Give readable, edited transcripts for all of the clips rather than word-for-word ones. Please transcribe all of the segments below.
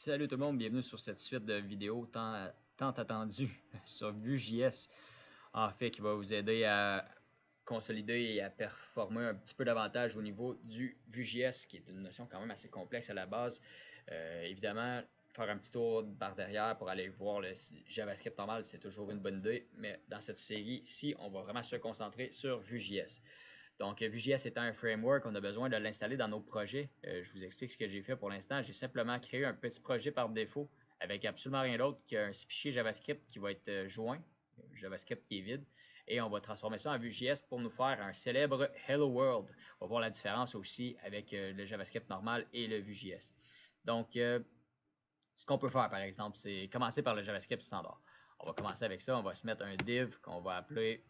Salut tout le monde, bienvenue sur cette suite de vidéos tant attendue sur Vue.js, en fait qui va vous aider à consolider et à performer un petit peu davantage au niveau du Vue.js, qui est une notion quand même assez complexe à la base. Évidemment, faire un petit tour par derrière pour aller voir le JavaScript normal, c'est toujours une bonne idée, mais dans cette série-ci, on va vraiment se concentrer sur Vue.js. Donc, Vue.js étant un framework, on a besoin de l'installer dans nos projets. Je vous explique ce que j'ai fait pour l'instant. J'ai simplement créé un petit projet par défaut avec absolument rien d'autre qu'un fichier JavaScript qui va être joint, JavaScript qui est vide, et on va transformer ça en Vue.js pour nous faire un célèbre Hello World. On va voir la différence aussi avec le JavaScript normal et le Vue.js. Donc, ce qu'on peut faire par exemple, c'est commencer par le JavaScript standard. On va commencer avec ça, on va se mettre un div qu'on va appeler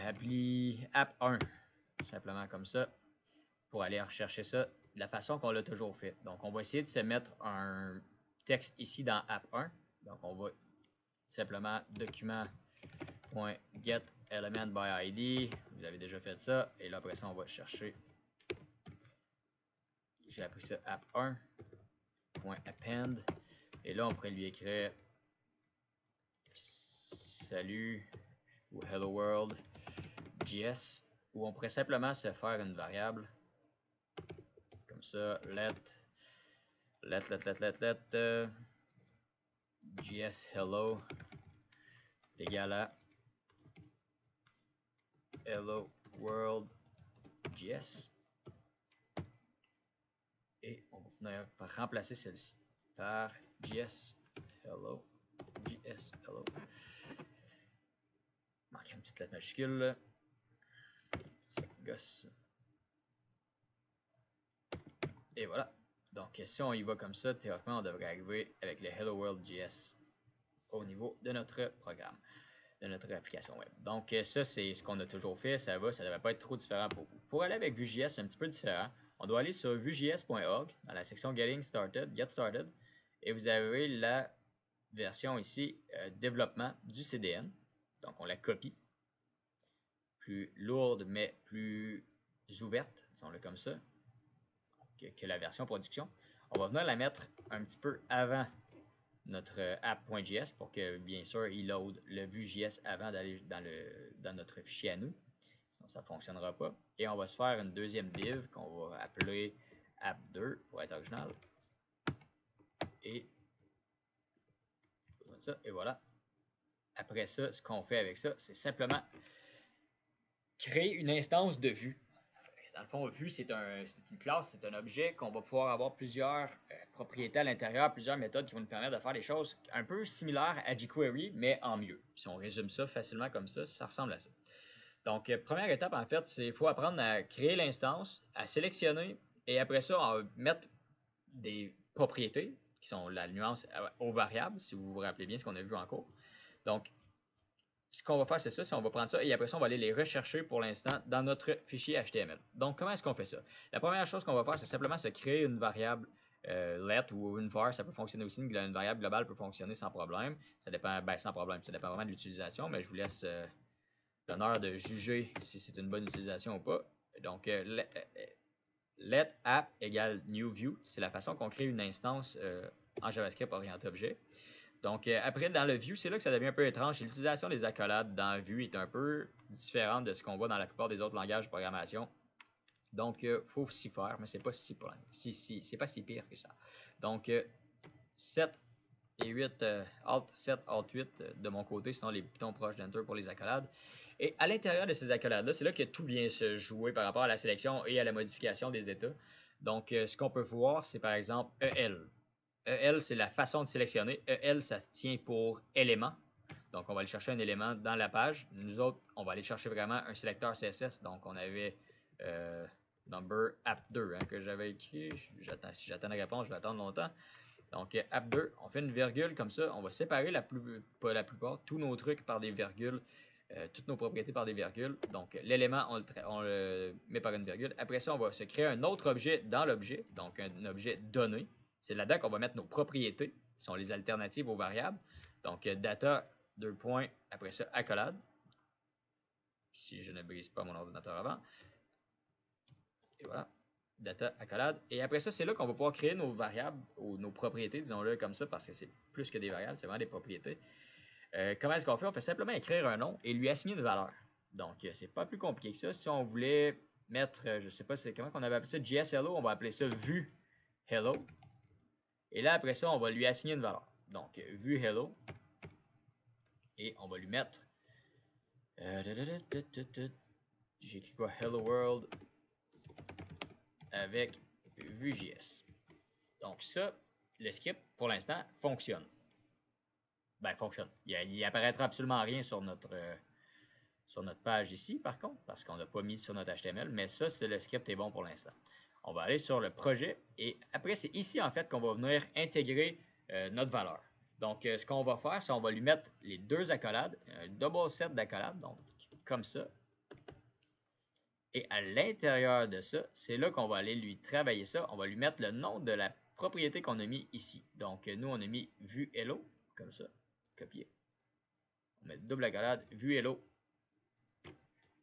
appli app1, tout simplement comme ça, pour aller rechercher ça de la façon qu'on l'a toujours fait. Donc, on va essayer de se mettre un texte ici dans app1. Donc, on va simplement document.getElementById. Vous avez déjà fait ça. Et là, après ça, on va chercher. J'ai appris ça app1.append. Et là, on pourrait lui écrire salut ou hello world JS, où on pourrait simplement se faire une variable comme ça, let JS hello égale à hello world JS, et on va venir par remplacer celle-ci par JS hello. Manque une petite lettre majuscule. Gosse. Et voilà. Donc, si on y va comme ça, théoriquement, on devrait arriver avec le Hello World JS au niveau de notre programme, de notre application web. Donc, ça, c'est ce qu'on a toujours fait. Ça va, ça ne devrait pas être trop différent pour vous. Pour aller avec Vue.js, c'est un petit peu différent. On doit aller sur vue.js.org dans la section Getting Started, Get Started, et vous avez la version ici, développement du CDN. Donc, on la copie. Plus lourde, mais plus ouverte, disons-le comme ça, que la version production. On va venir la mettre un petit peu avant notre app.js pour que, bien sûr, il load le Vue.js avant d'aller dans notre fichier à nous. Sinon, ça ne fonctionnera pas. Et on va se faire une deuxième div qu'on va appeler app2 pour être original. Et voilà. Après ça, ce qu'on fait avec ça, c'est simplement créer une instance de Vue. Dans le fond, Vue, c'est une classe, c'est un objet qu'on va pouvoir avoir plusieurs propriétés à l'intérieur, plusieurs méthodes qui vont nous permettre de faire des choses un peu similaires à jQuery, mais en mieux. Si on résume ça facilement comme ça, ça ressemble à ça. Donc, première étape, en fait, c'est qu'il faut apprendre à créer l'instance, à sélectionner, et après ça, on va mettre des propriétés, qui sont la nuance aux variables, si vous vous rappelez bien ce qu'on a vu en cours. Donc, ce qu'on va faire, c'est ça, on va prendre ça et après ça, on va aller les rechercher pour l'instant dans notre fichier HTML. Donc, comment est-ce qu'on fait ça? La première chose qu'on va faire, c'est simplement se créer une variable let ou une var. Ça peut fonctionner aussi, une variable globale peut fonctionner sans problème. Ça dépend, sans problème, ça dépend vraiment de l'utilisation, mais je vous laisse l'honneur de juger si c'est une bonne utilisation ou pas. Donc, let app égale new view, c'est la façon qu'on crée une instance en JavaScript orienté objet. Donc, après, dans le Vue, c'est là que ça devient un peu étrange. L'utilisation des accolades dans Vue est un peu différente de ce qu'on voit dans la plupart des autres langages de programmation. Donc, il faut s'y faire, mais c'est pas c'est pas si pire que ça. Donc, 7 et 8, Alt 7, Alt 8 de mon côté, sinon les boutons proches d'Enter pour les accolades. Et à l'intérieur de ces accolades-là, c'est là que tout vient se jouer par rapport à la sélection et à la modification des états. Donc, ce qu'on peut voir, c'est par exemple EL. EL, c'est la façon de sélectionner. EL, ça se tient pour élément. Donc, on va aller chercher un élément dans la page. Nous autres, on va aller chercher vraiment un sélecteur CSS. Donc, on avait number app2 que j'avais écrit. Si j'attends la réponse, je vais attendre longtemps. Donc, app2, on fait une virgule comme ça. On va séparer pas la plupart, tous nos trucs par des virgules. Toutes nos propriétés par des virgules. Donc, l'élément, on le met par une virgule. Après ça, on va se créer un autre objet dans l'objet. Donc, un objet donné. C'est là-dedans qu'on va mettre nos propriétés, qui sont les alternatives aux variables. Donc, data, 2 points, après ça, accolade. Si je ne brise pas mon ordinateur avant. Et voilà. data accolade. Et après ça, c'est là qu'on va pouvoir créer nos variables ou nos propriétés, disons-le comme ça, parce que c'est plus que des variables, c'est vraiment des propriétés. Comment est-ce qu'on fait? On fait simplement écrire un nom et lui assigner une valeur. Donc, c'est pas plus compliqué que ça. Si on voulait mettre, je sais pas, c'est comment qu'on avait appelé ça, JSHello, on va appeler ça vue hello. Et là, après ça, on va lui assigner une valeur. Donc, vue hello. Et on va lui mettre. J'ai écrit quoi? Hello world avec Vue.js. Donc, ça, le script, pour l'instant, fonctionne. Ben, fonctionne. Il apparaîtra absolument rien sur notre page ici, par contre, parce qu'on n'a pas mis sur notre HTML, mais ça, c'est le script est bon pour l'instant. On va aller sur le projet, et après, c'est ici, en fait, qu'on va venir intégrer notre valeur. Donc, ce qu'on va faire, c'est qu'on va lui mettre les deux accolades, un double set d'accolades, donc comme ça. Et à l'intérieur de ça, c'est là qu'on va aller lui travailler ça. On va lui mettre le nom de la propriété qu'on a mis ici. Donc, nous, on a mis vue hello, comme ça, copier. On met double accolade, vue hello,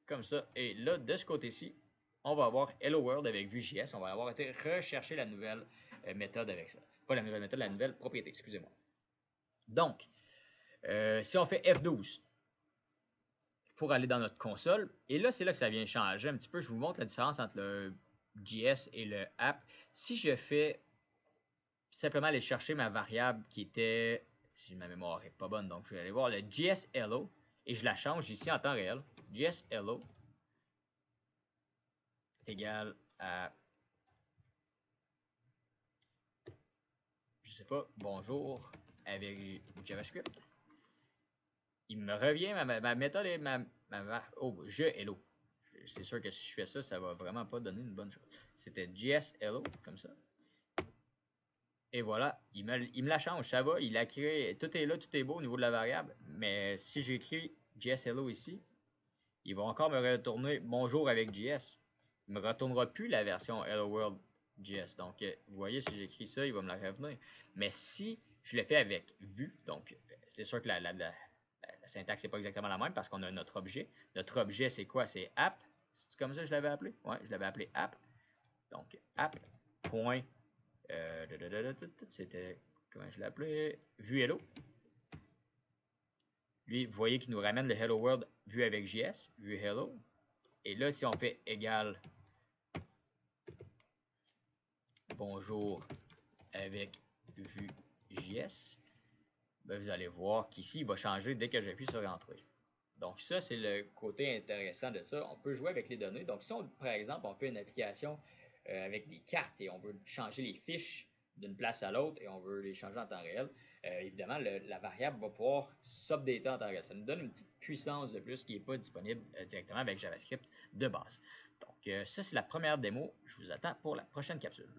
comme ça. Et là, de ce côté-ci, on va avoir Hello World avec Vue.js. On va avoir été rechercher la nouvelle méthode avec ça. Pas la nouvelle méthode, la nouvelle propriété, excusez-moi. Donc, si on fait F12 pour aller dans notre console, et là, c'est là que ça vient changer un petit peu. Je vous montre la différence entre le JS et le app. Si je fais simplement aller chercher ma variable qui était, si ma mémoire n'est pas bonne, donc je vais aller voir le JS Hello et je la change ici en temps réel. JS Hello égal à, je sais pas, bonjour avec JavaScript. Il me revient, ma méthode est oh, je hello. C'est sûr que si je fais ça, ça va vraiment pas donner une bonne chose. C'était JS hello, comme ça. Et voilà, il me la change, ça va, il a créé, tout est là, tout est beau au niveau de la variable. Mais si j'écris JS hello ici, il va encore me retourner bonjour avec JS. Il ne me retournera plus la version Hello World JS. Donc, vous voyez, si j'écris ça, il va me la revenir. Mais si je le fais avec vue, donc c'est sûr que la syntaxe n'est pas exactement la même parce qu'on a notre objet. Notre objet, c'est quoi? C'est app. C'est comme ça que je l'avais appelé? Ouais, je l'avais appelé app. Donc, app. C'était, comment je l'ai appelé? Vue hello. Lui, vous voyez qu'il nous ramène le Hello World vu avec JS, vue hello. Et là, si on fait égal bonjour avec Vue.js, ben vous allez voir qu'ici, il va changer dès que j'appuie sur Entrée. Donc ça, c'est le côté intéressant de ça. On peut jouer avec les données. Donc si, par exemple, on fait une application avec des cartes et on veut changer les fiches d'une place à l'autre et on veut les changer en temps réel, évidemment, la variable va pouvoir s'updater en temps réel. Ça nous donne une petite puissance de plus qui n'est pas disponible directement avec JavaScript de base. Donc ça, c'est la première démo. Je vous attends pour la prochaine capsule.